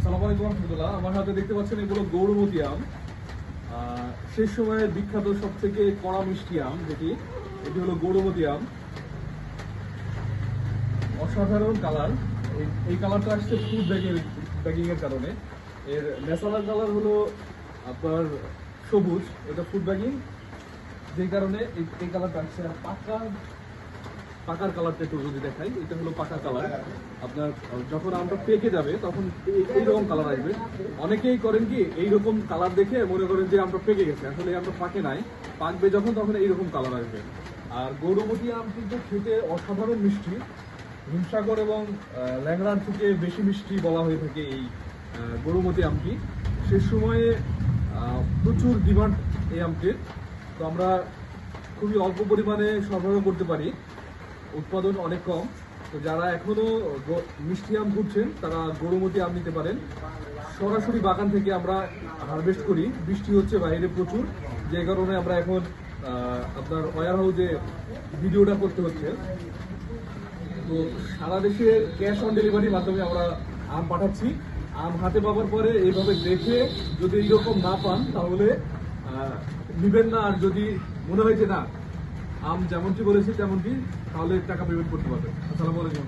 আসসালামু আলাইকুম রহমতুল্লাহ। আমার হাতে দেখতে পাচ্ছেন এগুলো গৌরমতি আম। শেষ সময়ের বিখ্যাত সব থেকে কড়া মিষ্টি আম এটি হলো গৌরমতি আম। অসাধারণ কালার। এই কালারটা আসছে ফুড ব্যাগিং এর কারণে। এর ন্যাচারাল কালার হলো আপনার সবুজ, এটা ফুড ব্যাগিং, যেই কারণে এই কালারটা আসছে। পাকার কালারটা একটু যদি দেখাই, এটা হলো পাকা কালার। আপনার যখন আমটা পেকে যাবে তখন এইরকম কালার আসবে। অনেকেই করেন কি, এইরকম কালার দেখে মনে করেন যে আমটা পেকে গেছে, আসলে এই আমটা পাকে নাই, পাকবে যখন তখন এইরকম কালার আসবে। আর গৌরমতি আম কিন্তু খেতে অসাধারণ মিষ্টি। হিমসাগর এবং ল্যাংড়ার থেকে বেশি মিষ্টি বলা হয়ে থাকে এই গৌরমতি আমটি। সে সময়ে প্রচুর ডিমান্ড এই আমটির। তো আমরা খুবই অল্প পরিমাণে সরবরাহ করতে পারি, উৎপাদন অনেক কম। তো যারা এখনো মিষ্টি আম খুঁজছেন তারা গৌরমতি আম নিতে পারেন। সরাসরি বাগান থেকে আমরা হারভেস্ট করি। বৃষ্টি হচ্ছে বাইরে প্রচুর, যে কারণে আমরা এখন আপনার ওয়্যার হাউসে ভিডিওটা করতে হচ্ছে। তো সারা দেশে ক্যাশ অন ডেলিভারির মাধ্যমে আমরা আম পাঠাচ্ছি। আম হাতে পাওয়ার পরে এইভাবে দেখে যদি এইরকম না পান তাহলে নিবেন না। আর যদি মনে হয় যে না, আম যেমনটি বলেছি তেমনটি, তাহলে টাকা পেমেন্ট করতে পারবেন। আসসালামু আলাইকুম।